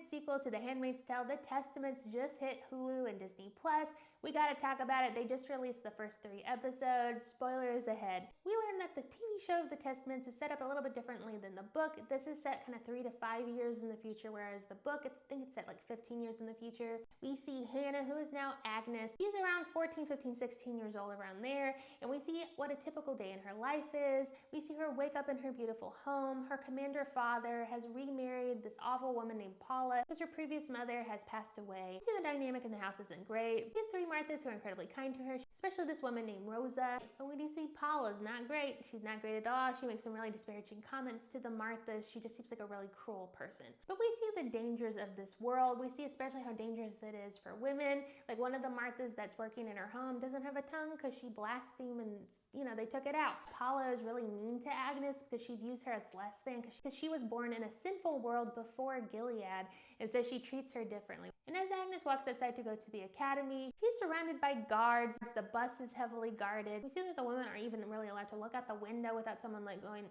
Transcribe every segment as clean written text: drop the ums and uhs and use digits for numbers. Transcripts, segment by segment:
animated sequel to The Handmaid's Tale, The Testaments, just hit Hulu and Disney+. We gotta talk about it. They just released the first 3 episodes. Spoilers ahead. We learned that the TV show of The Testaments is set up a little bit differently than the book. This is set kind of 3 to 5 years in the future, whereas the book, I think it's set like 15 years in the future. We see Hannah, who is now Agnes. She's around 14, 15, 16 years old, around there, and we see what a typical day in her life is. We see her wake up in her beautiful home. Her commander father has remarried this awful woman named Paula, because her previous mother has passed away. We see the dynamic in the house isn't great. These 3 Marthas who are incredibly kind to her, especially this woman named Rosa. But we do see Paula's not great. She's not great at all. She makes some really disparaging comments to the Marthas. She just seems like a really cruel person. But we see the dangers of this world. We see especially how dangerous it is for women. Like one of the Marthas that's working in her home doesn't have a tongue because she blasphemed and, you know, they took it out. Paula is really mean to Agnes because she views her as less than because she was born in a sinful world before Gilead, and so she treats her differently. And as Agnes walks outside to go to the academy, she's surrounded by guards. The bus is heavily guarded. We see that the women aren't even really allowed to look out the window without someone like going,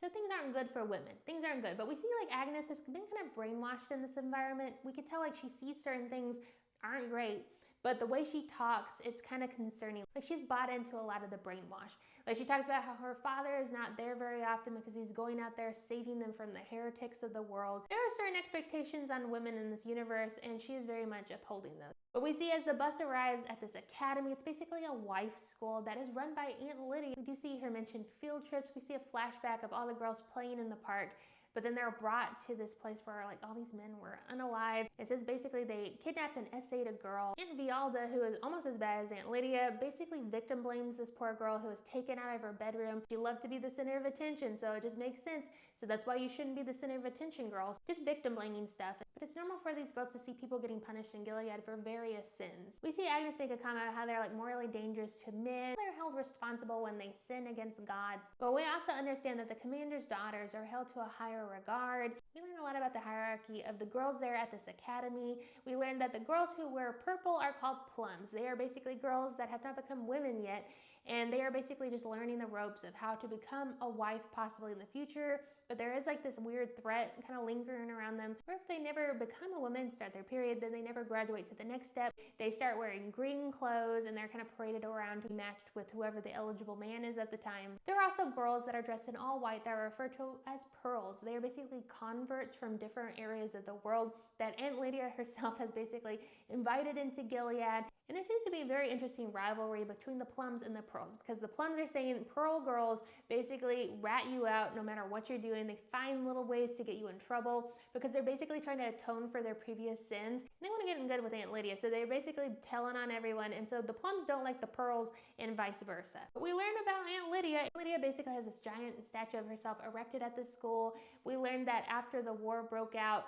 So things aren't good for women. Things aren't good. But we see like Agnes has been kind of brainwashed in this environment. We could tell like she sees certain things aren't great, but the way she talks, it's kind of concerning. Like she's bought into a lot of the brainwash. Like she talks about how her father is not there very often because he's going out there saving them from the heretics of the world. There are certain expectations on women in this universe, and she is very much upholding those. But we see as the bus arrives at this academy, it's basically a wife school that is run by Aunt Lydia. We do see her mention field trips. We see a flashback of all the girls playing in the park. But then they're brought to this place where like all these men were unalive. It says basically they kidnapped and essayed a girl. Aunt Vialda, who is almost as bad as Aunt Lydia, basically victim blames this poor girl who was taken out of her bedroom. She loved to be the center of attention, so it just makes sense. So that's why you shouldn't be the center of attention, girls. Just victim blaming stuff. But it's normal for these girls to see people getting punished in Gilead for various sins. We see Agnes make a comment about how they're like morally dangerous to men. They're held responsible when they sin against gods. But we also understand that the commander's daughters are held to a higher regard. We learn a lot about the hierarchy of the girls there at this academy. We learned that the girls who wear purple are called plums. They are basically girls that have not become women yet, and they are basically just learning the ropes of how to become a wife possibly in the future. But there is like this weird threat kind of lingering around them, where if they never become a woman, start their period, then they never graduate to the next step. They start wearing green clothes and they're kind of paraded around to be matched with whoever the eligible man is at the time. There are also girls that are dressed in all white that are referred to as pearls. They are basically converts from different areas of the world that Aunt Lydia herself has basically invited into Gilead. And there seems to be a very interesting rivalry between the plums and the pearls, because the plums are saying pearl girls basically rat you out no matter what you're doing. They find little ways to get you in trouble because they're basically trying to atone for their previous sins. And they want to get in good with Aunt Lydia, so they're basically telling on everyone. And so the plums don't like the pearls and vice versa. But we learn about Aunt Lydia. Aunt Lydia basically has this giant statue of herself erected at the school. We learned that after the war broke out,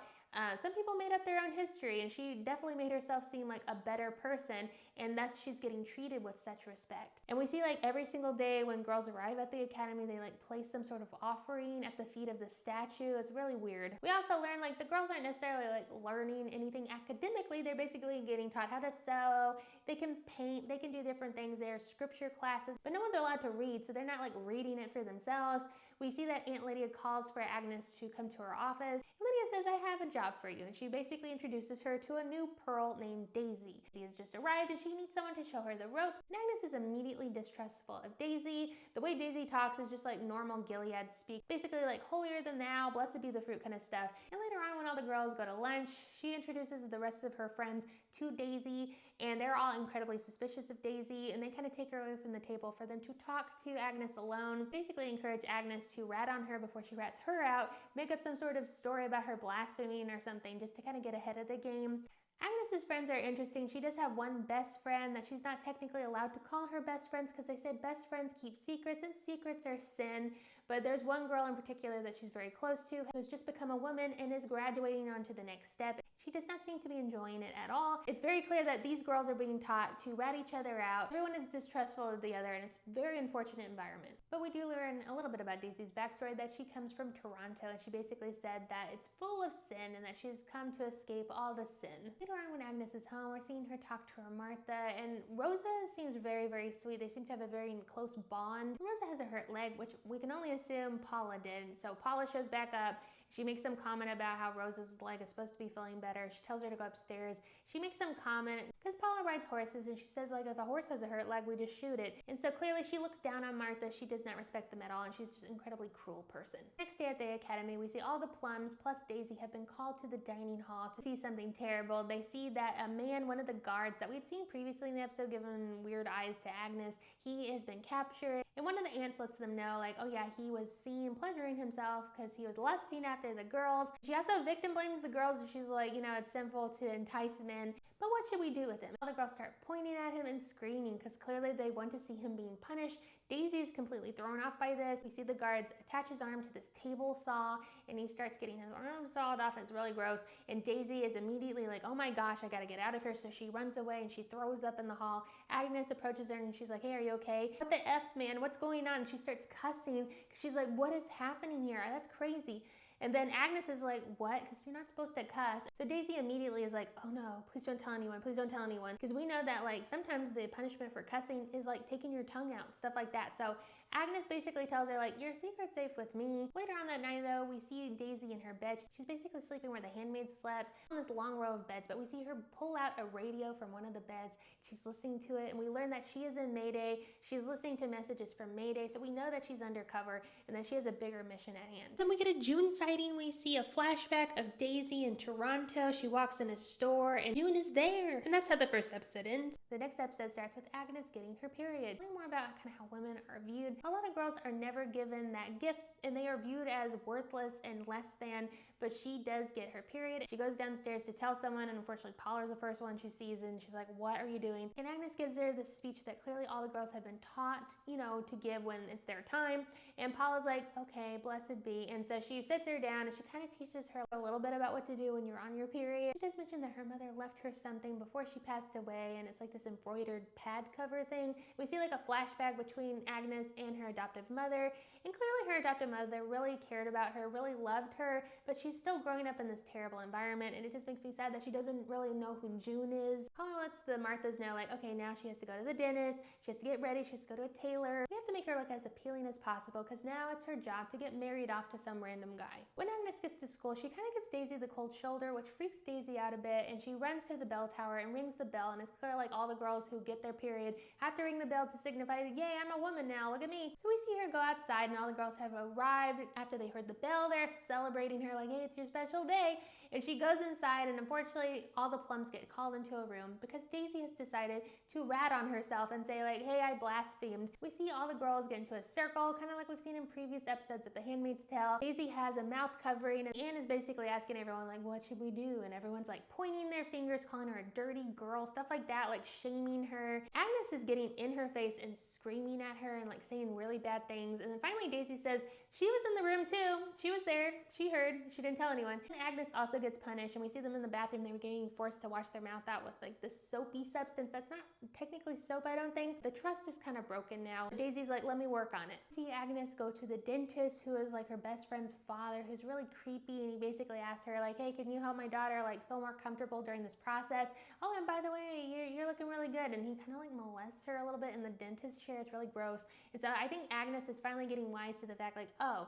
some people made up their own history, and she definitely made herself seem like a better person, and thus she's getting treated with such respect. And we see like every single day when girls arrive at the academy, they like place some sort of offering at the feet of the statue. It's really weird. We also learn like the girls aren't necessarily like learning anything academically. They're basically getting taught how to sew, they can paint, they can do different things. There are scripture classes, but no one's allowed to read, so they're not like reading it for themselves. We see that Aunt Lydia calls for Agnes to come to her office. And Lydia says, I have a job for you, and she basically introduces her to a new pearl named Daisy. Daisy has just arrived and she needs someone to show her the ropes. And Agnes is immediately distrustful of Daisy. The way Daisy talks is just like normal Gilead speak, basically like holier than thou, blessed be the fruit kind of stuff. And later on when all the girls go to lunch, she introduces the rest of her friends to Daisy, and they're all incredibly suspicious of Daisy, and they kind of take her away from the table for them to talk to Agnes alone, basically encourage Agnes to rat on her before she rats her out, make up some sort of story about her blaspheming or something just to kind of get ahead of the game. Agnes's friends are interesting. She does have one best friend that she's not technically allowed to call her best friends because they say best friends keep secrets and secrets are sin. But there's one girl in particular that she's very close to who's just become a woman and is graduating on to the next step. She does not seem to be enjoying it at all. It's very clear that these girls are being taught to rat each other out. Everyone is distrustful of the other, and it's a very unfortunate environment. But we do learn a little bit about Daisy's backstory, that she comes from Toronto, and she basically said that it's full of sin and that she's come to escape all the sin. Later on when Agnes is home, we're seeing her talk to her Martha, and Rosa seems very, very sweet. They seem to have a very close bond. Rosa has a hurt leg, which we can only assume Paula did. So Paula shows back up. She makes some comment about how Rose's leg is supposed to be feeling better. She tells her to go upstairs. She makes some comment because Paula rides horses, and she says, like, if a horse has a hurt leg, we just shoot it. And so clearly she looks down on Martha. She does not respect them at all, and she's just an incredibly cruel person. Next day at the academy, we see all the Plums plus Daisy have been called to the dining hall to see something terrible. They see that a man, one of the guards that we'd seen previously in the episode, giving weird eyes to Agnes, he has been captured. And one of the aunts lets them know, like, oh yeah, he was seen pleasuring himself because he was lusting after the girls. She also victim blames the girls, and she's like, you know, it's sinful to entice men. But what should we do with him? All the girls start pointing at him and screaming because clearly they want to see him being punished. Daisy is completely thrown off by this. We see the guards attach his arm to this table saw, and he starts getting his arm sawed off. It's really gross. And Daisy is immediately like, oh my gosh, I gotta get out of here. So she runs away and she throws up in the hall. Agnes approaches her and she's like, hey, are you okay? What the F, man? What's going on? And she starts cussing because she's like, what is happening here? That's crazy. And then Agnes is like, what? Because you're not supposed to cuss. So Daisy immediately is like, oh no, please don't tell anyone. Please don't tell anyone. Because we know that, like, sometimes the punishment for cussing is like taking your tongue out, stuff like that. So Agnes basically tells her, like, your secret's safe with me. Later on that night, though, we see Daisy in her bed. She's basically sleeping where the handmaids slept on this long row of beds, but we see her pull out a radio from one of the beds. She's listening to it, and we learn that she is in Mayday. She's listening to messages from Mayday, so we know that she's undercover and that she has a bigger mission at hand. Then we get a June sighting. We see a flashback of Daisy in Toronto. She walks in a store, and June is there. And that's how the first episode ends. The next episode starts with Agnes getting her period. Learn more about kind of how women are viewed. A lot of girls are never given that gift, and they are viewed as worthless and less than, but she does get her period. She goes downstairs to tell someone, and unfortunately Paula's the first one she sees, and she's like, what are you doing? And Agnes gives her this speech that clearly all the girls have been taught, you know, to give when it's their time. And Paula's like, okay, blessed be. And so she sits her down, and she kind of teaches her a little bit about what to do when you're on your period. She does mention that her mother left her something before she passed away, and it's like this embroidered pad cover thing. We see like a flashback between Agnes and her adoptive mother, and clearly her adoptive mother really cared about her, really loved her, but she's still growing up in this terrible environment, and it just makes me sad that she doesn't really know who June is. Paula lets the Marthas know, like, okay, now she has to go to the dentist, she has to get ready, she has to go to a tailor. We have to make her look as appealing as possible because now it's her job to get married off to some random guy. When Agnes gets to school, she kind of gives Daisy the cold shoulder, which freaks Daisy out a bit, and she runs to the bell tower and rings the bell, and it's clear like all the girls who get their period have to ring the bell to signify, yay, I'm a woman now, look at me. So we see her go outside, and all the girls have arrived after they heard the bell. They're celebrating her like, hey, it's your special day. And she goes inside, and unfortunately all the Plums get called into a room because Daisy has decided to rat on herself and say like, hey, I blasphemed. We see all the girls get into a circle, kind of like we've seen in previous episodes of The Handmaid's Tale. Daisy has a mouth covering, and Anne is basically asking everyone like, what should we do? And everyone's like pointing their fingers, calling her a dirty girl, stuff like that, like shaming her. Agnes is getting in her face and screaming at her and like saying really bad things. And then finally Daisy says she was in the room too. She was there. She heard. She didn't tell anyone. And Agnes also gets punished, and we see them in the bathroom. They were getting forced to wash their mouth out with like this soapy substance that's not technically soap, I don't think. The trust is kind of broken now. Daisy's like, let me work on it. We see Agnes go to the dentist, who is like her best friend's father, who's really creepy, and he basically asks her like, hey, can you help my daughter like feel more comfortable during this process? Oh, and by the way, you're looking really good. And he kind of like molests her a little bit in the dentist chair. It's really gross. And so I think Agnes is finally getting wise to the fact like, oh,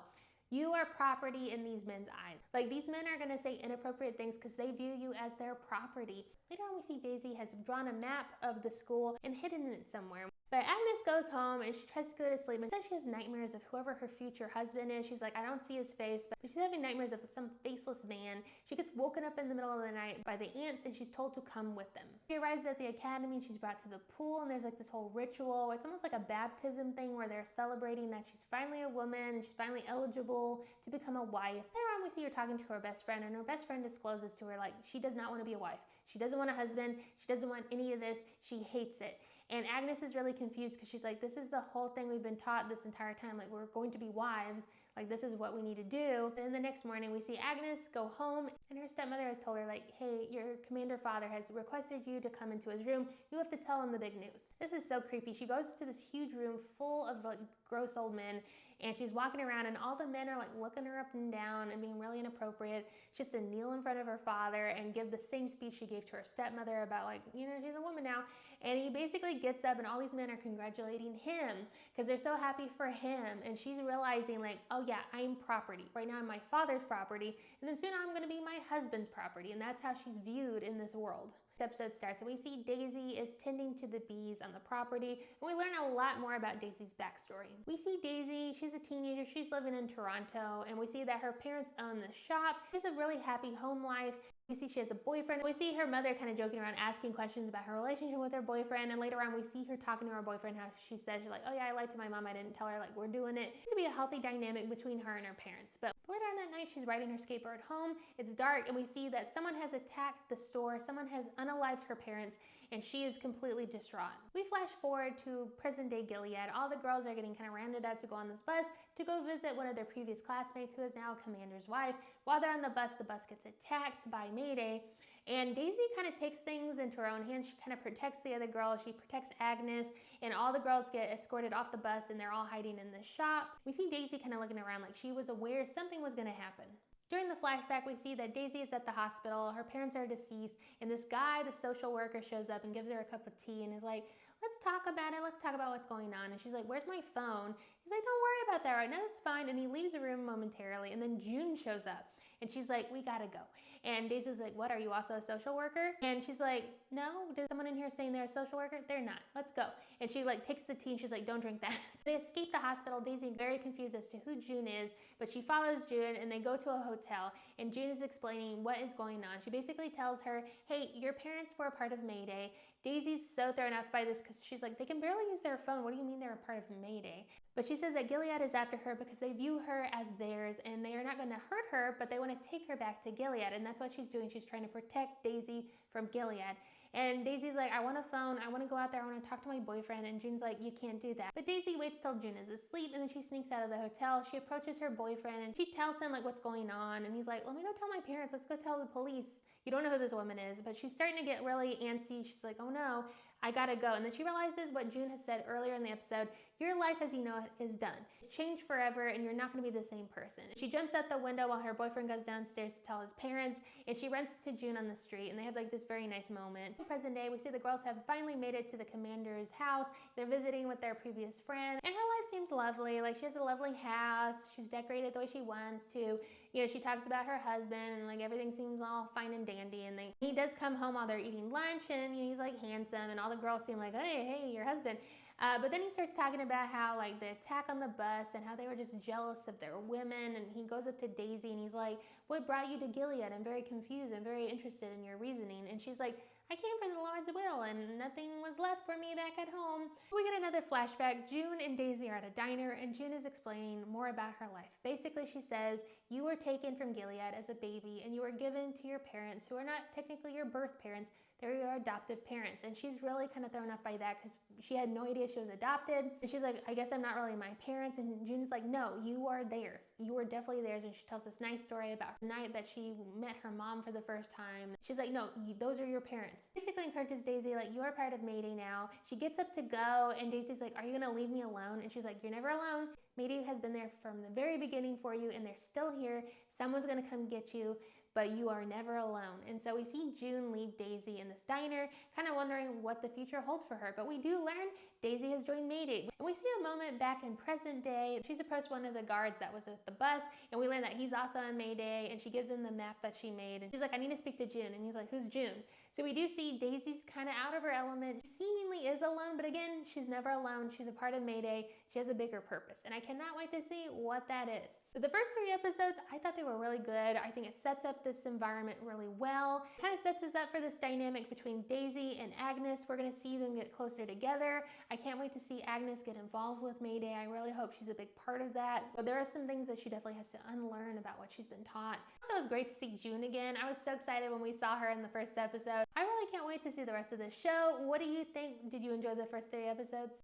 you are property in these men's eyes. Like, these men are gonna say inappropriate things because they view you as their property. Later on, we see Daisy has drawn a map of the school and hidden it somewhere. But Agnes goes home and she tries to go to sleep and says she has nightmares of whoever her future husband is. She's like, I don't see his face, but she's having nightmares of some faceless man. She gets woken up in the middle of the night by the aunts, and she's told to come with them. She arrives at the academy and she's brought to the pool, and there's like this whole ritual. It's almost like a baptism thing where they're celebrating that she's finally a woman and she's finally eligible to become a wife. Later on, we see her talking to her best friend, and her best friend discloses to her like she does not want to be a wife. She doesn't want a husband. She doesn't want any of this. She hates it. And Agnes is really confused because she's like, this is the whole thing we've been taught this entire time. Like, we're going to be wives. Like, this is what we need to do. And then the next morning, we see Agnes go home, and her stepmother has told her, like, hey, your commander father has requested you to come into his room. You have to tell him the big news. This is so creepy. She goes to this huge room full of, like, gross old men, and she's walking around and all the men are like looking her up and down and being really inappropriate. She has to kneel in front of her father and give the same speech she gave to her stepmother about like, you know, she's a woman now. And he basically gets up and all these men are congratulating him because they're so happy for him. And she's realizing like, oh yeah, I'm property. Right now I'm my father's property, and then soon I'm going to be my husband's property. And that's how she's viewed in this world. The episode starts and we see Daisy is tending to the bees on the property, and we learn a lot more about Daisy's backstory. We see Daisy, she's a teenager, she's living in Toronto, and we see that her parents own the shop. She has a really happy home life. We see she has a boyfriend. We see her mother kind of joking around, asking questions about her relationship with her boyfriend, and later on we see her talking to her boyfriend, how she says, she's like, oh yeah, I lied to my mom, I didn't tell her, like, we're doing it. It needs to be a healthy dynamic between her and her parents. But later on that night, she's riding her skateboard home. It's dark, and we see that someone has attacked the store. Someone has unalived her parents, and she is completely distraught. We flash forward to present day Gilead. All the girls are getting kind of rounded up to go on this bus to go visit one of their previous classmates who is now a commander's wife. While they're on the bus gets attacked by Mayday, and Daisy kind of takes things into her own hands. She kind of protects the other girls. She protects Agnes, and all the girls get escorted off the bus, and they're all hiding in the shop. We see Daisy kind of looking around like she was aware something was going to happen. During the flashback, we see that Daisy is at the hospital. Her parents are deceased, and this guy, the social worker, shows up and gives her a cup of tea and is like, let's talk about it. Let's talk about what's going on. And she's like, where's my phone? He's like, don't worry about that right now. It's fine. And he leaves the room momentarily, and then June shows up. And she's like, we gotta go. And Daisy's like, what, are you also a social worker? And she's like, no, did someone in here saying they're a social worker? They're not, let's go. And she like takes the tea and she's like, don't drink that. So they escape the hospital. Daisy very confused as to who June is, but she follows June and they go to a hotel, and June is explaining what is going on. She basically tells her, hey, your parents were a part of Mayday. Daisy's so thrown off by this because she's like, they can barely use their phone. What do you mean they're a part of Mayday? But she says that Gilead is after her because they view her as theirs, and they are not going to hurt her, but they want to take her back to Gilead, and that's what she's doing. She's trying to protect Daisy from Gilead. And Daisy's like, I want a phone, I want to go out there, I want to talk to my boyfriend, and June's like, you can't do that. But Daisy waits till June is asleep, and then she sneaks out of the hotel. She approaches her boyfriend, and she tells him like what's going on, and he's like, let me go tell my parents, let's go tell the police. You don't know who this woman is, but she's starting to get really antsy. She's like, oh no, I gotta go. And then she realizes what June has said earlier in the episode, your life as you know it is done. It's changed forever, and you're not gonna be the same person. She jumps out the window while her boyfriend goes downstairs to tell his parents, and she runs to June on the street, and they have like this very nice moment. In present day, we see the girls have finally made it to the commander's house. They're visiting with their previous friend, and her life seems lovely. Like, she has a lovely house. She's decorated the way she wants to. You know, she talks about her husband, and like everything seems all fine and dandy. And then he does come home while they're eating lunch, and you know, he's like handsome, and all the girls seem like, hey, your husband. But then he starts talking about how like the attack on the bus and how they were just jealous of their women. And he goes up to Daisy and he's like, what brought you to Gilead? I'm very confused. I'm very interested in your reasoning. And she's like, I came for the Lord's will and nothing was left for me back at home. We get another flashback. June and Daisy are at a diner, and June is explaining more about her life. Basically, she says, you were taken from Gilead as a baby and you were given to your parents who are not technically your birth parents. They're your adoptive parents. And she's really kind of thrown off by that because she had no idea she was adopted. And she's like, I guess I'm not really my parents. And June is like, no, you are theirs. You are definitely theirs. And she tells this nice story about the night that she met her mom for the first time. She's like, no, those are your parents. Basically encourages Daisy, like, you are part of Mayday now. She gets up to go, and Daisy's like, are you gonna leave me alone? And she's like, you're never alone. Mayday has been there from the very beginning for you, and they're still here. Someone's gonna come get you, but you are never alone. And so we see June leave Daisy in this diner, kind of wondering what the future holds for her. But we do learn Daisy has joined Mayday. And we see a moment back in present day. She's approached one of the guards that was at the bus, and we learn that he's also on Mayday, and she gives him the map that she made. And she's like, I need to speak to June. And he's like, who's June? So we do see Daisy's kind of out of her element. She seemingly is alone, but again, she's never alone. She's a part of Mayday. She has a bigger purpose, and I cannot wait to see what that is. But the first 3 episodes, I thought they were really good. I think it sets up this environment really well. It kind of sets us up for this dynamic between Daisy and Agnes. We're going to see them get closer together. I can't wait to see Agnes get involved with Mayday. I really hope she's a big part of that. But there are some things that she definitely has to unlearn about what she's been taught. So it was great to see June again. I was so excited when we saw her in the first episode. I really can't wait to see the rest of the show. What do you think? Did you enjoy the first 3 episodes?